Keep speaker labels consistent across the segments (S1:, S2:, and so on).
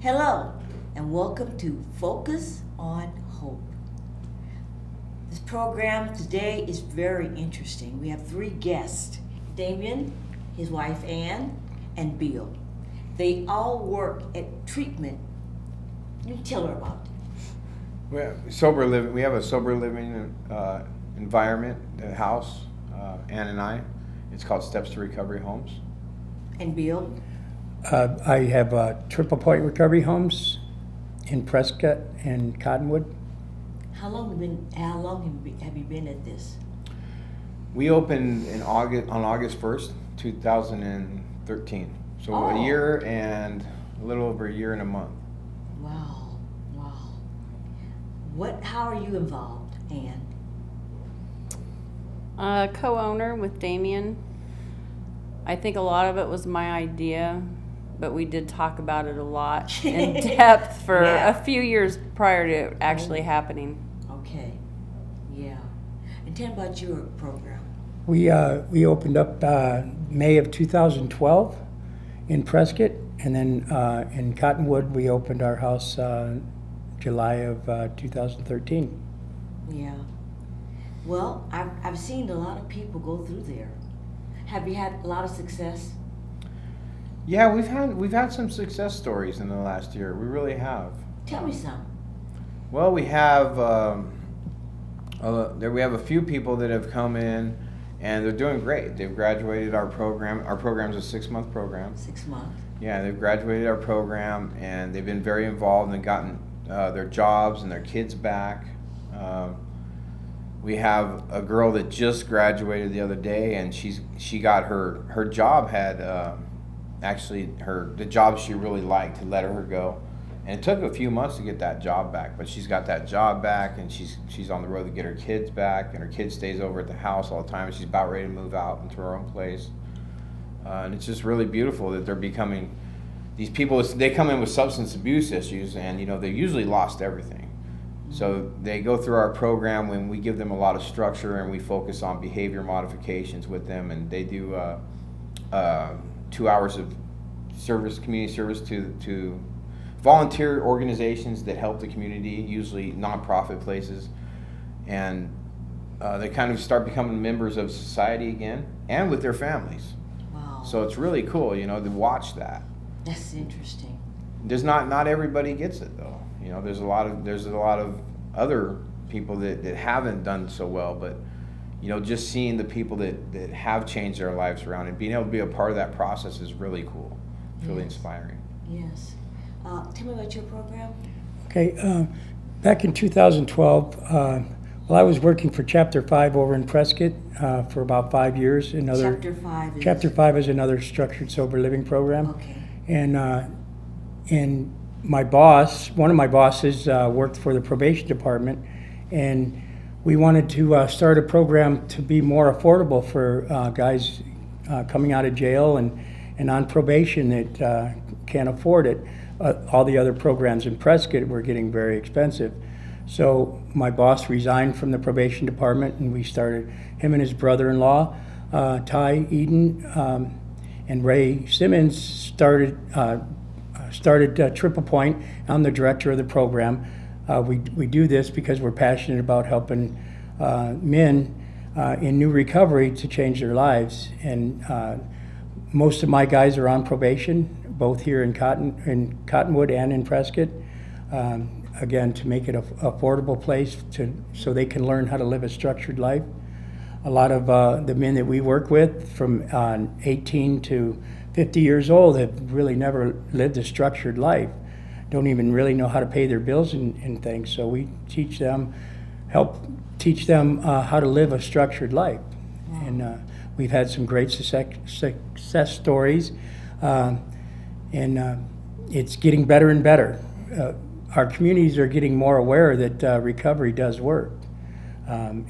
S1: Hello, and welcome to Focus on Hope. This program today is very interesting. We have three guests, Damien, his wife Ann, and Bill. They all work at treatment. You tell her about it.
S2: We have sober living. We have a sober living environment, house. Ann and I. It's called Steps to Recovery Homes.
S1: And Bill?
S3: I have Triple Point Recovery Homes in Prescott and Cottonwood.
S1: How long have you been at this?
S2: We opened on August 1st, 2013. So
S1: Oh.
S2: a year and a little over a year and a month.
S1: Wow. How are you involved, Ann?
S4: Co-owner with Damien. I think a lot of it was my idea, but we did talk about it a lot in depth for
S1: Yeah.
S4: a few years prior to it actually happening.
S1: Okay, yeah. And tell me about your program.
S3: We opened up May of 2012 in Prescott, and then in Cottonwood we opened our house July of 2013.
S1: Yeah. Well, I've seen a lot of people go through there. Have you had a lot of success?
S2: Yeah, we've had some success stories in the last year. We really have.
S1: Tell me some.
S2: Well, we have a few people that have come in, and they're doing great. They've graduated our program. Our program's a 6-month program.
S1: 6 months.
S2: Yeah, they've graduated our program, and they've been very involved and gotten their jobs and their kids back. We have a girl that just graduated the other day, and she got her job had the job she really liked to let her go, and it took a few months to get that job back, but she's got that job back, and she's on the road to get her kids back, and her kid stays over at the house all the time, and she's about ready to move out into her own place. And it's just really beautiful that they're becoming these people. They come in with substance abuse issues, and they usually lost everything. So they go through our program when we give them a lot of structure, and we focus on behavior modifications with them, and they do 2 hours of service, community service to volunteer organizations that help the community, usually nonprofit places, and they kind of start becoming members of society again, and with their families.
S1: Wow.
S2: So it's really cool, to watch that.
S1: That's interesting.
S2: There's not everybody gets it though. There's a lot of other people that haven't done so well, but just seeing the people that have changed their lives around and being able to be a part of that process is really cool. It's really
S1: Yes.
S2: inspiring.
S1: Yes. Tell me about your program.
S3: Okay, back in 2012, I was working for Chapter 5 over in Prescott for about 5 years.
S1: Chapter 5 is...
S3: Chapter 5 is another structured sober living program.
S1: Okay.
S3: And my boss, one of my bosses, worked for the probation department, and we wanted to start a program to be more affordable for guys coming out of jail and on probation that can't afford it. All the other programs in Prescott were getting very expensive. So my boss resigned from the probation department, and we started, him and his brother-in-law, Ty Eden, and Ray Simmons started Triple Point. I'm the director of the program. We do this because we're passionate about helping men in new recovery to change their lives. And most of my guys are on probation, both here in Cottonwood and in Prescott. Again, to make it an affordable place so they can learn how to live a structured life. A lot of the men that we work with from 18 to 50 years old have really never lived a structured life, don't even really know how to pay their bills and things. So we help teach them how to live a structured life. Wow. And we've had some great success stories, and it's getting better and better. Our communities are getting more aware that recovery does work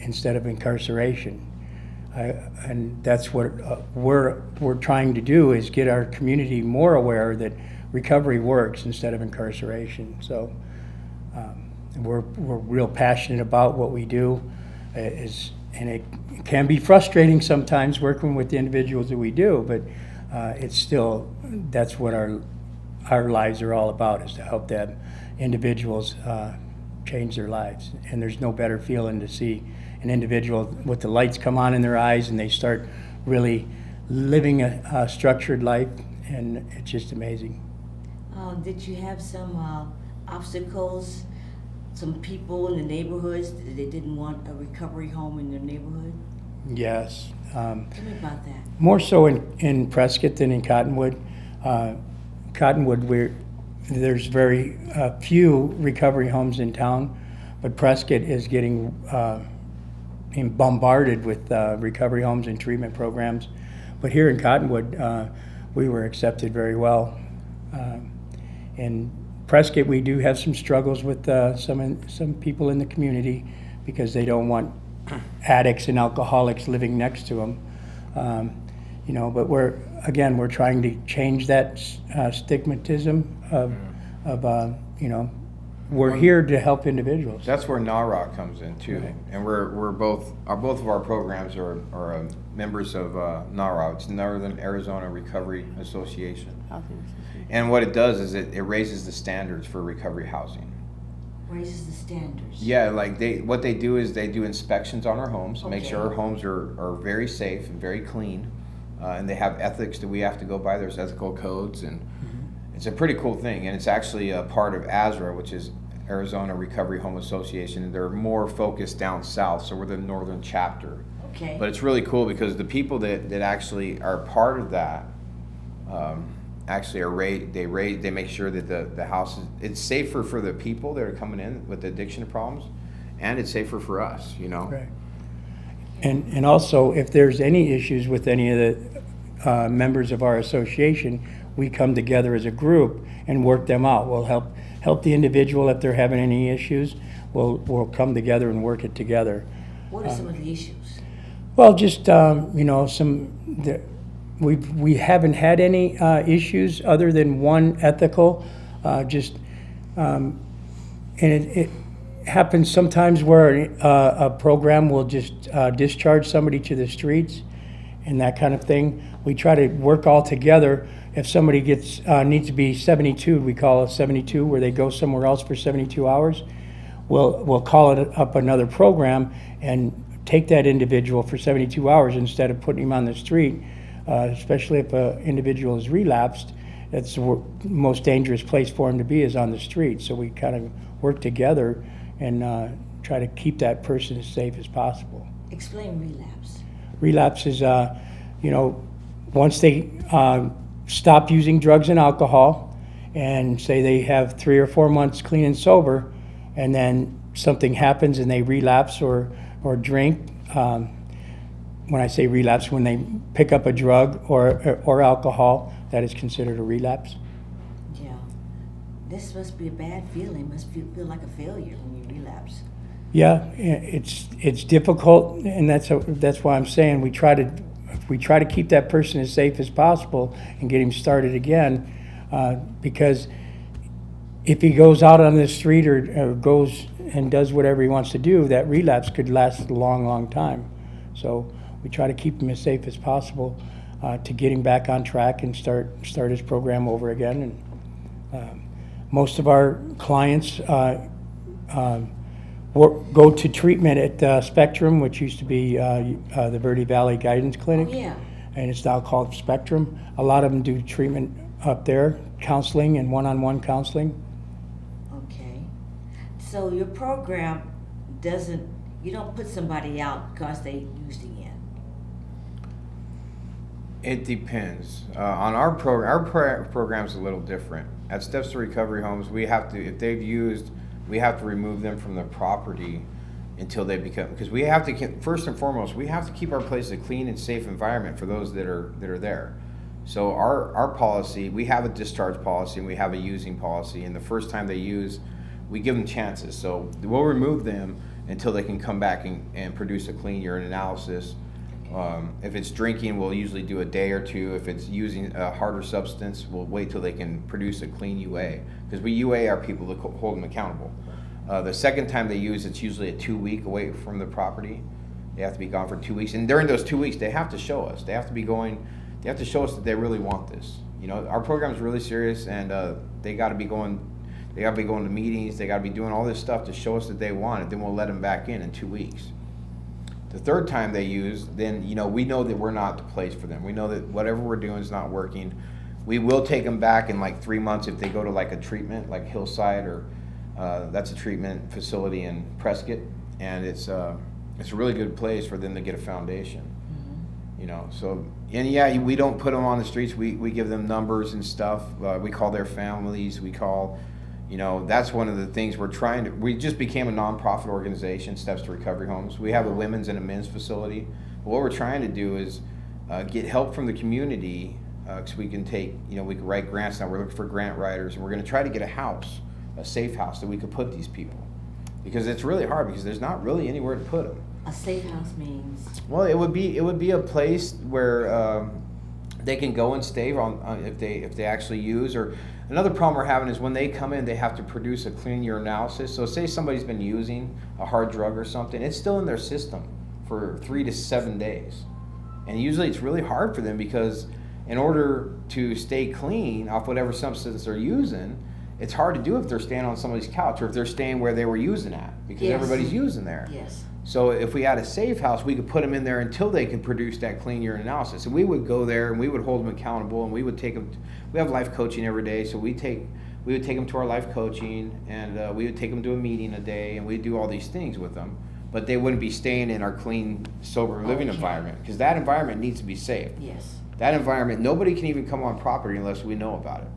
S3: instead of incarceration. And that's what we're trying to do, is get our community more aware that recovery works instead of incarceration. So we're real passionate about what we do, and it can be frustrating sometimes working with the individuals that we do, but it's still, that's what our lives are all about, is to help them individuals change their lives. And there's no better feeling to see an individual with the lights come on in their eyes and they start really living a structured life, and it's just amazing.
S1: Did you have some obstacles, some people in the neighborhoods that they didn't want a recovery home in their neighborhood?
S3: Yes.
S1: Tell me about that.
S3: More so in Prescott than in Cottonwood. Cottonwood, there's very few recovery homes in town, but Prescott is getting bombarded with recovery homes and treatment programs. But here in Cottonwood, we were accepted very well. In Prescott, we do have some struggles with some people in the community because they don't want addicts and alcoholics living next to them. But we're trying to change that stigmatism of we're here to help individuals.
S2: That's where NARA comes in too,
S3: Right.
S2: and we're both of our programs are members of NARA. It's Northern Arizona Recovery Association, and what it does is it raises the standards for recovery housing.
S1: Raises the standards.
S2: Yeah, like what they do is they do inspections on our homes, make sure
S1: Okay.
S2: our homes are very safe and very clean, and they have ethics that we have to go by. There's ethical codes, and it's a pretty cool thing. And it's actually a part of ASRA, which is Arizona Recovery Home Association. And they're more focused down south, so we're the northern chapter.
S1: Okay.
S2: But it's really cool because the people that actually are part of that actually they make sure that the house it's safer for the people that are coming in with addiction problems, and it's safer for us,
S3: Right. And also, if there's any issues with any of the members of our association, we come together as a group and work them out. We'll help the individual if they're having any issues. We'll come together and work it together.
S1: What are some of the issues?
S3: Well, just we haven't had any issues other than one ethical. And it happens sometimes where a program will just discharge somebody to the streets and that kind of thing. We try to work all together. If somebody needs to be 72, we call it 72, where they go somewhere else for 72 hours. We'll call it up another program and take that individual for 72 hours instead of putting him on the street. Especially if an individual is relapsed, that's the most dangerous place for him to be, is on the street. So we kind of work together and try to keep that person as safe as possible.
S1: Explain relapse.
S3: Relapse is, once they stop using drugs and alcohol and say they have 3 or 4 months clean and sober, and then something happens and they relapse or drink. When I say relapse, when they pick up a drug or alcohol, that is considered a relapse.
S1: Yeah. This must be a bad feeling. Must feel like a failure when you relapse.
S3: Yeah, it's difficult, and that's why I'm saying we try to keep that person as safe as possible and get him started again, because if he goes out on the street or goes and does whatever he wants to do, that relapse could last a long, long time. So we try to keep him as safe as possible to get him back on track and start his program over again. And most of our clients go to treatment at Spectrum, which used to be the Verde Valley Guidance Clinic.
S1: Oh, yeah.
S3: And it's now called Spectrum. A lot of them do treatment up there, counseling and one-on-one counseling.
S1: Okay. So your program you don't put somebody out because they used again.
S2: It depends. On our program, our program's a little different. At Steps to Recovery Homes, if they've used, we have to remove them from the property until they become, because we have to, first and foremost, we have to keep our place a clean and safe environment for those that are there. So our policy, we have a discharge policy and we have a using policy, and the first time they use, we give them chances. So we'll remove them until they can come back and produce a clean urine analysis. If it's drinking, we'll usually do a day or two. If it's using a harder substance, we'll wait till they can produce a clean UA, because we UA our people to hold them accountable. The second time they use, it's usually a 2-week away from the property. They have to be gone for 2 weeks, and during those 2 weeks, they have to show us. They have to show us that they really want this. You know, our program's really serious, and they got to be going to meetings. They got to be doing all this stuff to show us that they want it. Then we'll let them back in 2 weeks. The third time they use, then, you know, we know that we're not the place for them. We know that whatever we're doing is not working. We will take them back in like 3 months if they go to like a treatment, like Hillside, or that's a treatment facility in Prescott, and it's a really good place for them to get a foundation. Mm-hmm. You know, so, and yeah, we don't put them on the streets. We give them numbers and stuff. We call their families. We call, you know, that's one of the things we just became a nonprofit organization, Steps to Recovery Homes. We have a women's and a men's facility. What we're trying to do is get help from the community, so we can we can write grants now. We're looking for grant writers, and we're going to try to get a safe house that we could put these people. Because it's really hard, because there's not really anywhere to put them.
S1: A safe house means?
S2: Well, it would be a place where they can go and stay on if they actually use. Or another problem we're having is when they come in, they have to produce a clean urinalysis. So say somebody's been using a hard drug or something, it's still in their system for 3 to 7 days, and usually it's really hard for them, because in order to stay clean off whatever substance they're using, it's hard to do if they're staying on somebody's couch, or if they're staying where they were using at, because
S1: Yes.
S2: everybody's using there.
S1: Yes.
S2: So if we had a safe house, we could put them in there until they could produce that clean urine analysis. And we would go there, and we would hold them accountable, and we would take them. We have life coaching every day, so we would take them to our life coaching, and we would take them to a meeting a day, and we'd do all these things with them. But they wouldn't be staying in our clean, sober living
S1: Okay.
S2: environment, because that environment needs to be safe.
S1: Yes.
S2: That environment, nobody can even come on property unless we know about it,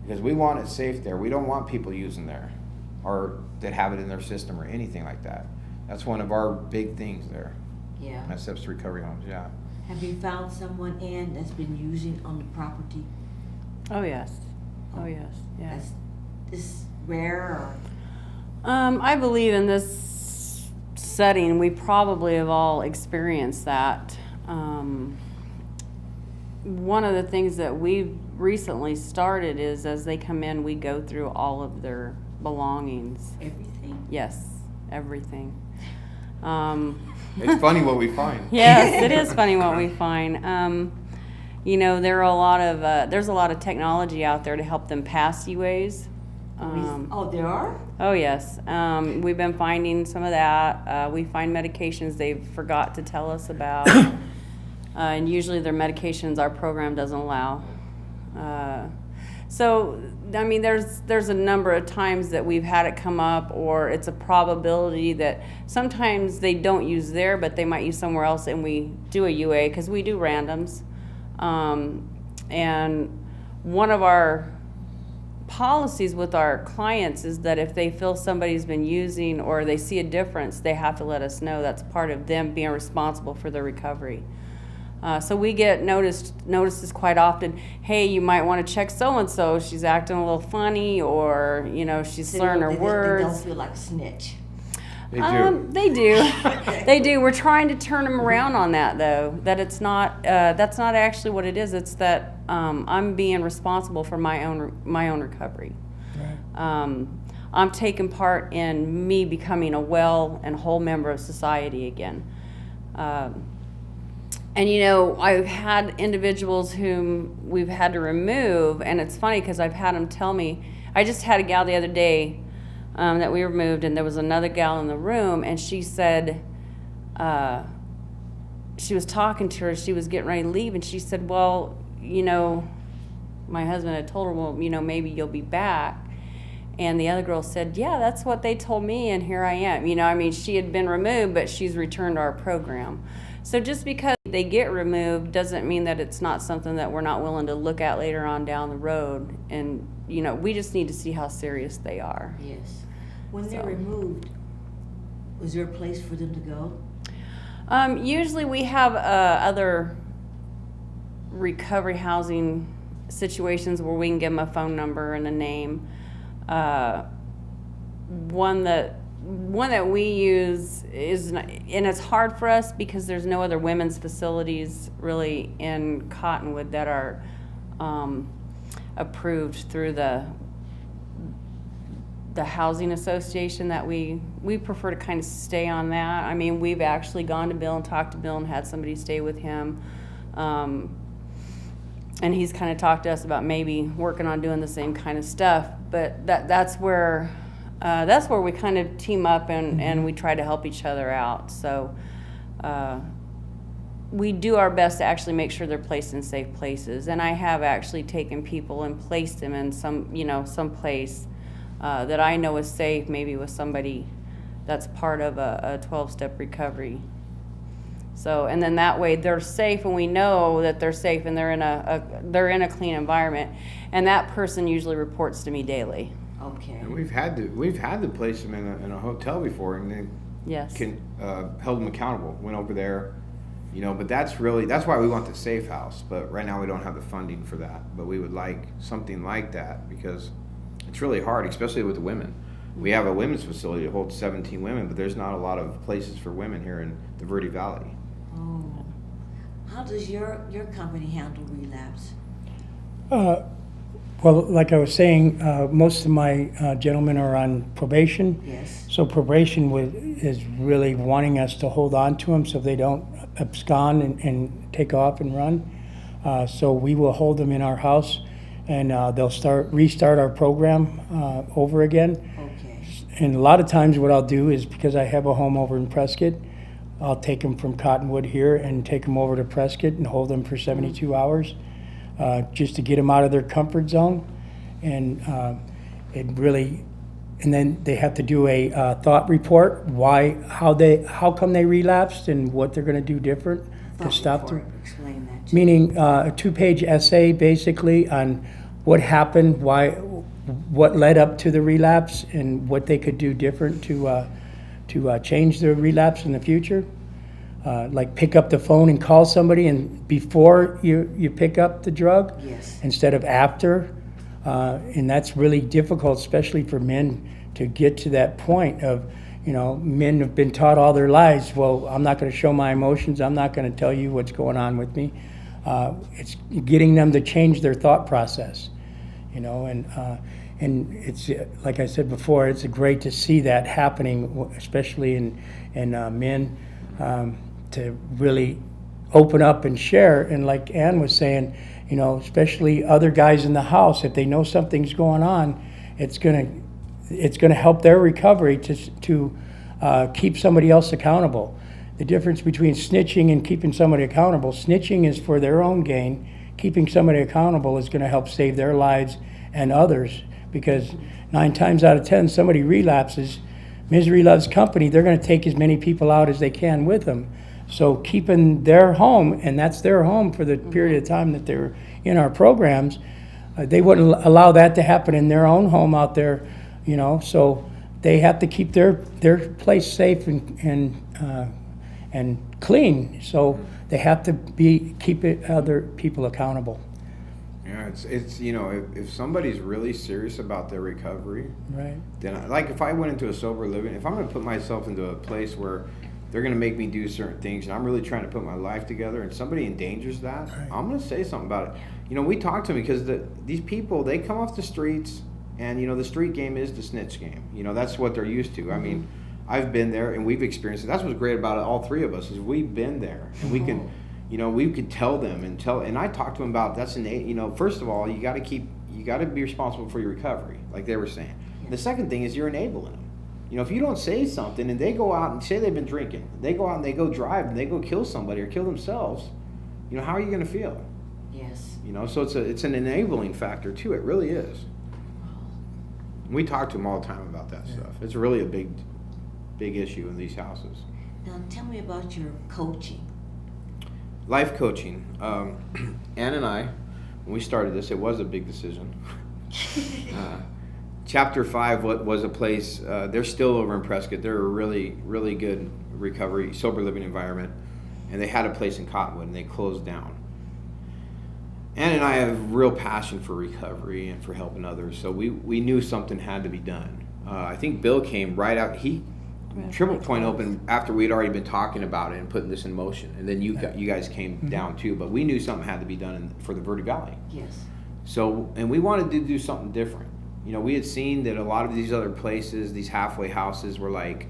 S2: because we want it safe there. We don't want people using there, or that have it in their system, or anything like that. That's one of our big things there
S1: Yeah.
S2: at Steps to Recovery Homes. Yeah.
S1: Have you found someone, Ann, that's been using on the property?
S4: Oh, yes. Oh, yes. Yeah.
S1: Is rare, or?
S4: I believe in this setting, we probably have all experienced that. One of the things that we've recently started is, as they come in, we go through all of their belongings.
S1: Everything.
S4: Yes, everything.
S2: It's funny what we find.
S4: Yes, it is funny what we find. You know, there's a lot of technology out there to help them pass UAs.
S1: Oh, there are?
S4: Oh, yes. We've been finding some of that. We find medications they forgot to tell us about. And usually they're medications our program doesn't allow. So, I mean, there's a number of times that we've had it come up, or it's a probability that sometimes they don't use there, but they might use somewhere else, and we do a UA, because we do randoms. And one of our policies with our clients is that if they feel somebody's been using, or they see a difference, they have to let us know. That's part of them being responsible for their recovery. So we get notices quite often. Hey, you might want to check so and so. She's acting a little funny, or she's slurring her words.
S1: They don't feel like a snitch.
S2: They do.
S4: They do. They do. We're trying to turn them around on that, though. That it's not. That's not actually what it is. It's that I'm being responsible for my own recovery.
S3: Right.
S4: I'm taking part in me becoming a well and whole member of society again. And I've had individuals whom we've had to remove, and it's funny because I've had them tell me. I just had a gal the other day that we removed, and there was another gal in the room, and she said, she was talking to her, she was getting ready to leave, and she said, well, my husband had told her, well, maybe you'll be back. And the other girl said, yeah, that's what they told me, and here I am. She had been removed, but she's returned to our program. So just because they get removed doesn't mean that it's not something that we're not willing to look at later on down the road. And, we just need to see how serious they are.
S1: Yes. When they're
S4: So.
S1: removed, was there a place for them to go?
S4: Usually we have other recovery housing situations where we can give them a phone number and a name. One that we use is, and it's hard for us because there's no other women's facilities really in Cottonwood that are approved through the housing association. That we prefer to kind of stay on that. We've actually gone to Bill and talked to Bill and had somebody stay with him. and he's kind of talked to us about maybe working on doing the same kind of stuff. But that's where we kind of team up and we try to help each other out. So we do our best to actually make sure they're placed in safe places. And I have actually taken people and placed them in some place that I know is safe, maybe with somebody that's part of a 12-step recovery. So, and then that way they're safe, and we know that they're safe, and they're in a clean environment, and that person usually reports to me daily.
S1: Okay.
S2: And we've had to place them in a hotel before, and they
S4: Yes.
S2: held them accountable. Went over there, but that's why we want the safe house. But right now we don't have the funding for that. But we would like something like that, because it's really hard, especially with the women. We have a women's facility that holds 17 women, but there's not a lot of places for women here in the Verde Valley.
S1: Oh. How does your company handle relapse?
S3: Well, like I was saying, most of my gentlemen are on probation.
S1: Yes.
S3: So probation is really wanting us to hold on to them so they don't abscond and take off and run. So we will hold them in our house, and they'll restart our program over again.
S1: Okay.
S3: And a lot of times what I'll do is, because I have a home over in Prescott, I'll take them from Cottonwood here and take them over to Prescott and hold them for 72 hours, just to get them out of their comfort zone. And and then they have to do a thought report, how come they relapsed and what they're going to do different to stop them.
S1: Explain that to
S3: Meaning a 2-page essay basically on what happened, what led up to the relapse, and what they could do different to change the relapse in the future. Like pick up the phone and call somebody, and before you pick up the drug,
S1: Yes.
S3: instead of after. And that's really difficult, especially for men, to get to that point of, men have been taught all their lives, well, I'm not going to show my emotions, I'm not going to tell you what's going on with me. It's getting them to change their thought process, and it's, like I said before, it's great to see that happening, especially in men, to really open up and share. And like Ann was saying, especially other guys in the house, if they know something's going on, it's gonna help their recovery to keep somebody else accountable. The difference between snitching and keeping somebody accountable: snitching is for their own gain. Keeping somebody accountable is going to help save their lives and others, because 9 times out of 10, somebody relapses. Misery loves company. They're going to take as many people out as they can with them. So keeping their home, and that's their home for the period of time that they're in our programs, they wouldn't allow that to happen in their own home out there, so they have to keep their place safe and clean. So they have to keep other people accountable.
S2: Yeah, it's if somebody's really serious about their recovery,
S3: Right.
S2: then if I went into a sober living, if I'm going to put myself into a place where they're going to make me do certain things, and I'm really trying to put my life together, and somebody endangers that,
S3: Right.
S2: I'm going to say something about it. We talk to them, because these people, they come off the streets, and the street game is the snitch game. That's what they're used to. I mean, I've been there, and we've experienced it. That's what's great about it, all three of us, is we've been there, and we can, we could tell them and I talk to them about that's first of all, you got to be responsible for your recovery, like they were saying.
S1: Yeah.
S2: The second thing is you're enabling them. If you don't say something, and they go out and say they've been drinking, they go out and they go drive and they go kill somebody or kill themselves, how are you going to feel?
S1: Yes.
S2: So it's an enabling factor too. It really is. We talk to them all the time about that stuff. It's really a big issue in these houses.
S1: Now tell me about your coaching.
S2: Life coaching. Ann and I, when we started this, it was a big decision. Chapter 5 was a place, they're still over in Prescott. They're a really, really good recovery, sober living environment. And they had a place in Cottonwood, and they closed down. Ann and I have real passion for recovery and for helping others, so we knew something had to be done. I think Bill came right out. Triple Point opened after we'd already been talking about it and putting this in motion, and then you guys came down too. But we knew something had to be done for the Verde Valley.
S1: Yes.
S2: So, and we wanted to do something different. We had seen that a lot of these other places, these halfway houses, were like,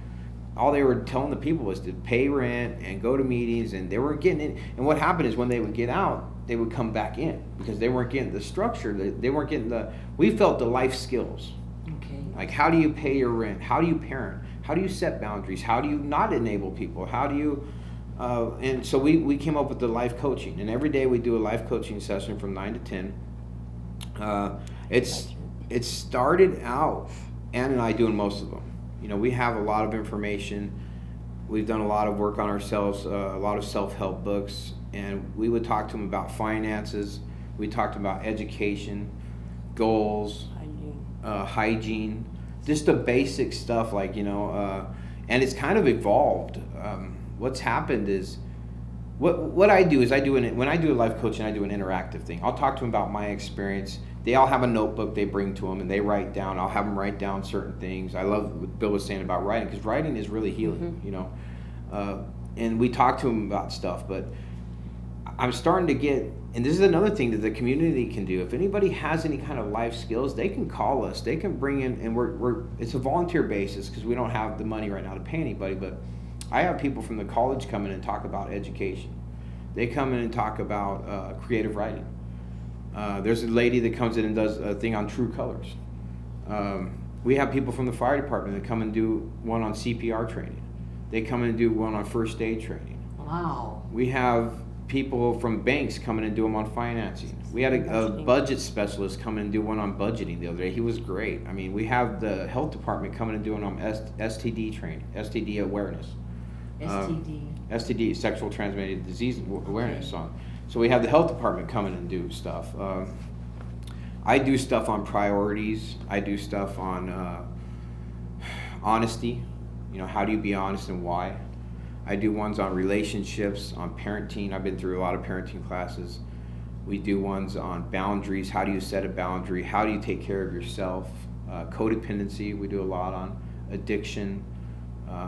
S2: all they were telling the people was to pay rent and go to meetings, and they weren't getting in. And what happened is when they would get out, they would come back in because they weren't getting the structure. They weren't getting we felt the life skills.
S1: Okay.
S2: Like, how do you pay your rent? How do you parent? How do you set boundaries? How do you not enable people? How do you, and so we came up with the life coaching, and every day we do a life coaching session from 9 to 10. It started out, Ann and I doing most of them. You know, we have a lot of information. We've done a lot of work on ourselves, a lot of self-help books, and we would talk to them about finances. We talked about education, goals, hygiene, just the basic stuff, like, you know, and it's kind of evolved. What's happened is, what I do is when I do a life coaching, I do an interactive thing. I'll talk to them about my experience. They all have a notebook they bring to them, and they write down. I'll have them write down certain things. I love what Bill was saying about writing, because writing is really healing, you know. And we talk to them about stuff, but I'm starting to get, and this is another thing that the community can do. If anybody has any kind of life skills, they can call us. They can bring in, and it's a volunteer basis because we don't have the money right now to pay anybody, but I have people from the college come in and talk about education. They come in and talk about creative writing. There's a lady that comes in and does a thing on true colors. We have people from the fire department that come and do one on CPR training. They come in and do one on first aid training.
S1: Wow.
S2: We have people from banks come in and do them on financing. We had a budget specialist come in and do one on budgeting the other day. He was great. I mean, we have the health department coming and doing on STD training, STD awareness. STD, sexual transmitted disease awareness.
S1: Okay.
S2: So we have the health department coming and do stuff. I do stuff on priorities. I do stuff on honesty. You know, how do you be honest and why? I do ones on relationships, on parenting. I've been through a lot of parenting classes. We do ones on boundaries. How do you set a boundary? How do you take care of yourself? Codependency, we do a lot on. Addiction.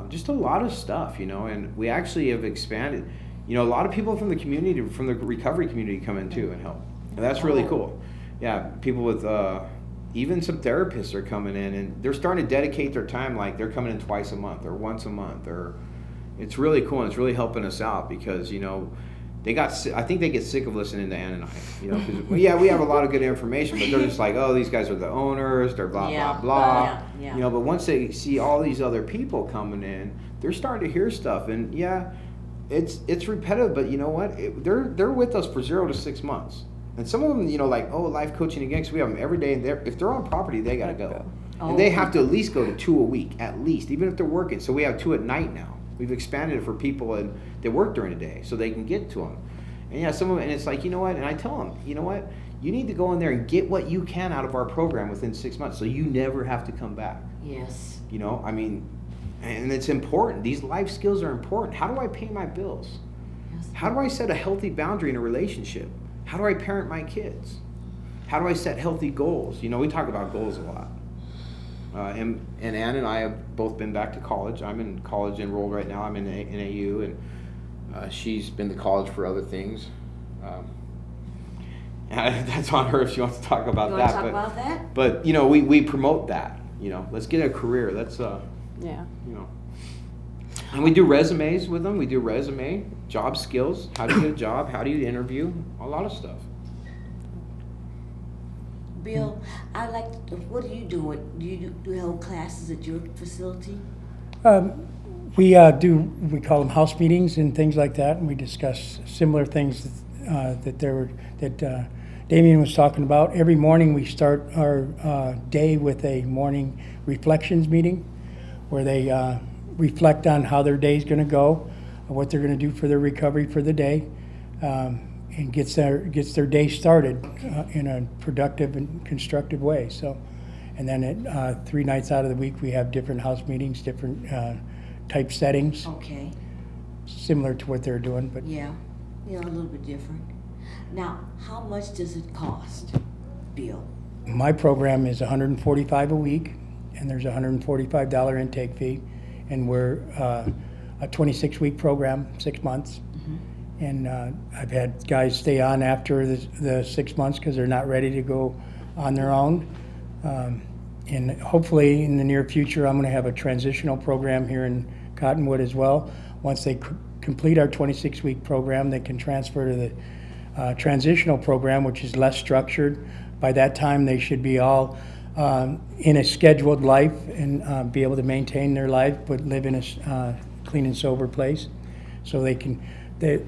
S2: Just a lot of stuff, you know, and we actually have expanded. You know, a lot of people from the community, from the recovery community, come in too and help. And that's really cool. Yeah, people with, even some therapists are coming in, and they're starting to dedicate their time, like they're coming in twice a month or once a month, or it's really cool, and it's really helping us out because, you know, I think they get sick of listening to Ann and I, you know, because, well, yeah, we have a lot of good information, but they're just like, oh, these guys are the owners, they're blah, blah, blah. You know, but once they see all these other people coming in, they're starting to hear stuff, and yeah, it's repetitive, but you know what? They're with us for 0 to 6 months. And some of them, you know, like, oh, life coaching again, because we have them every day, and if they're on property, they got to go. And they have to at least go to 2 a week, at least, even if they're working. So we have 2 at night now. We've expanded it for people that work during the day so they can get to them. And yeah, some of them, and it's like, you know what? And I tell them, you know what? You need to go in there and get what you can out of our program within 6 months so you never have to come back.
S1: Yes.
S2: You know, I mean, and it's important. These life skills are important. How do I pay my bills?
S1: Yes.
S2: How do I set a healthy boundary in a relationship? How do I parent my kids? How do I set healthy goals? You know, we talk about goals a lot. And Ann and I have both been back to college. I'm in college enrolled right now. I'm in AU, and she's been to college for other things. And that's on her if she wants to talk about
S1: You
S2: that.
S1: want to talk about that?
S2: But you know, we promote that. You know, let's get a career. Let's
S4: Yeah.
S2: you know. And we do resumes with them. We do resume, job skills. How do you get a job? How do you interview? A lot of stuff.
S1: Bill, what do you do? Do you hold classes at your facility?
S3: We call them house meetings and things like that, and we discuss similar things that Damien was talking about. Every morning we start our day with a morning reflections meeting where they reflect on how their day is going to go, what they're going to do for their recovery for the day, and gets their day started in a productive and constructive way. So, and then 3 nights out of the week we have different house meetings, different type settings,
S1: Okay.
S3: similar to what they're doing, but
S1: Yeah, a little bit different. Now, how much does it cost, Bill?
S3: my program is $145 a week, and there's a $145 intake fee, and we're a 26-week program, 6 months. And I've had guys stay on after the 6 months because they're not ready to go on their own. And hopefully in the near future, I'm going to have a transitional program here in Cottonwood as well. Once they complete our 26-week program, they can transfer to transitional program, which is less structured. By that time, they should be all in a scheduled life and be able to maintain their life, but live in a clean and sober place. So they can, the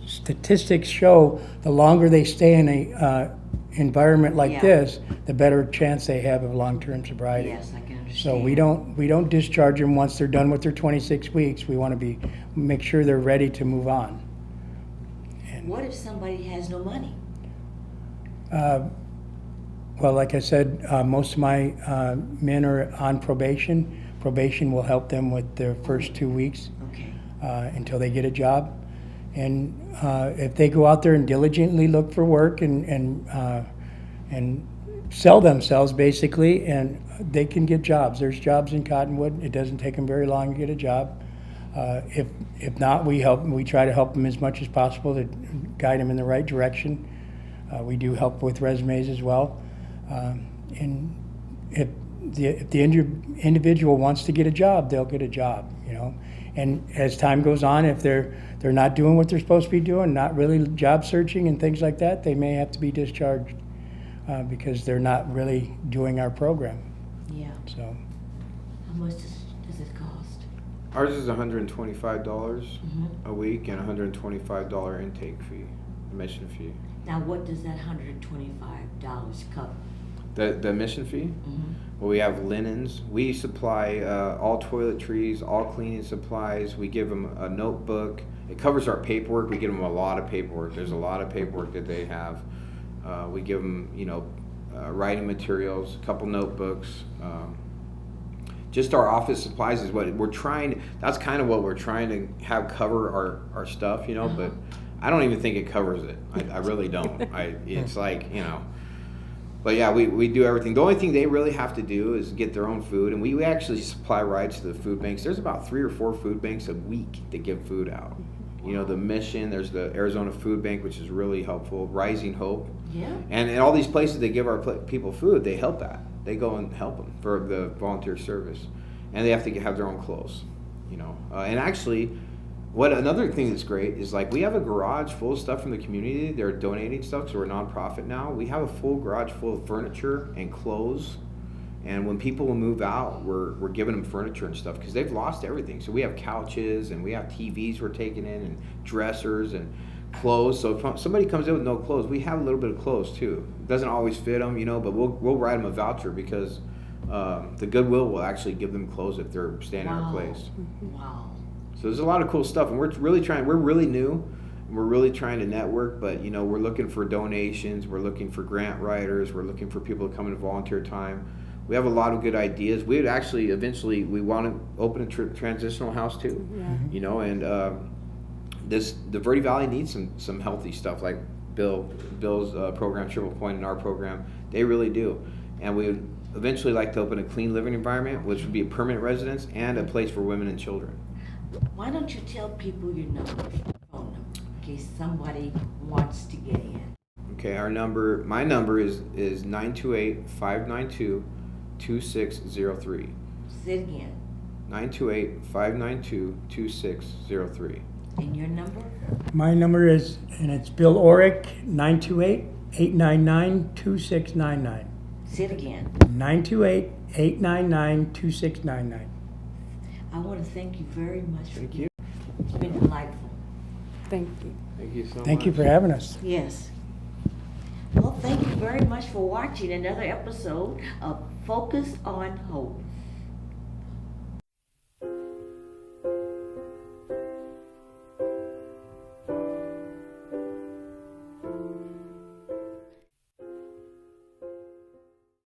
S3: statistics show the longer they stay in a environment like
S1: Yeah.
S3: this, the better chance they have of long-term sobriety.
S1: Yes, I can understand.
S3: So we don't discharge them once they're done with their 26 weeks. We want to make sure they're ready to move on.
S1: What if somebody has no money?
S3: Well, like I said, most of my men are on probation. Probation will help them with their first 2 weeks
S1: Okay.
S3: until they get a job. And if they go out there and diligently look for work and sell themselves, basically, and they can get jobs. There's jobs in Cottonwood. It doesn't take them very long to get a job. If not, we try to help them as much as possible to guide them in the right direction. We do help with resumes as well. And if the individual wants to get a job, they'll get a job, you know. And as time goes on, if they're not doing what they're supposed to be doing, not really job searching and things like that, they may have to be discharged because they're not really doing our program.
S1: Yeah.
S3: So
S1: How much does it cost?
S2: Ours is $125
S1: Mhm.
S2: a week and $125 intake fee, admission fee.
S1: Now, what does that $125 cover?
S2: The admission fee?
S1: Mhm.
S2: Well, we have linens. We supply all toiletries, all cleaning supplies. We give them a notebook. It covers our paperwork. We give them a lot of paperwork. There's a lot of paperwork that they have. We give them, writing materials, a couple notebooks. Just our office supplies is what we're trying. That's kind of what we're trying to have cover our stuff, But I don't even think it covers it. I really don't. It's like. But yeah, we do everything. The only thing they really have to do is get their own food, and we actually supply rides to the food banks. There's about 3 or 4 food banks a week that give food out. The Mission, there's the Arizona Food Bank, which is really helpful. Rising Hope,
S1: Yeah.
S2: and all these places that give our people food, they help that. They go and help them for the volunteer service, and they have to have their own clothes. And actually, another thing that's great is like we have a garage full of stuff from the community. They're donating stuff because we're a nonprofit now. We have a full garage full of furniture and clothes. And when people will move out, we're giving them furniture and stuff because they've lost everything. So we have couches and we have TVs we're taking in and dressers and clothes. So if somebody comes in with no clothes, we have a little bit of clothes too. It doesn't always fit them, but we'll write them a voucher because the Goodwill will actually give them clothes if they're staying in our place.
S1: Wow.
S2: So there's a lot of cool stuff, and we're really new, and we're really trying to network, but we're looking for donations, we're looking for grant writers, we're looking for people to come and volunteer time. We have a lot of good ideas. We would actually eventually, we want to open a transitional house too, and the Verde Valley needs some healthy stuff like Bill's program, Triple Point, and our program. They really do, and we would eventually like to open a clean living environment, which would be a permanent residence and a place for women and children.
S1: Why don't you tell people your number, phone number, in case somebody wants to get in?
S2: Okay, my number is 928-592-2603.
S1: Say it again.
S2: 928-592-2603.
S1: And your number?
S3: my number is, and it's Bill Orick, 928-899-2699.
S1: Say it again.
S3: 928-899-2699.
S1: I want to thank you very much.
S2: Thank you.
S1: It's been delightful.
S4: Thank you.
S2: Thank you so much.
S3: Thank you for having us.
S1: Yes. Well, thank you very much for watching another episode of Focus on Hope.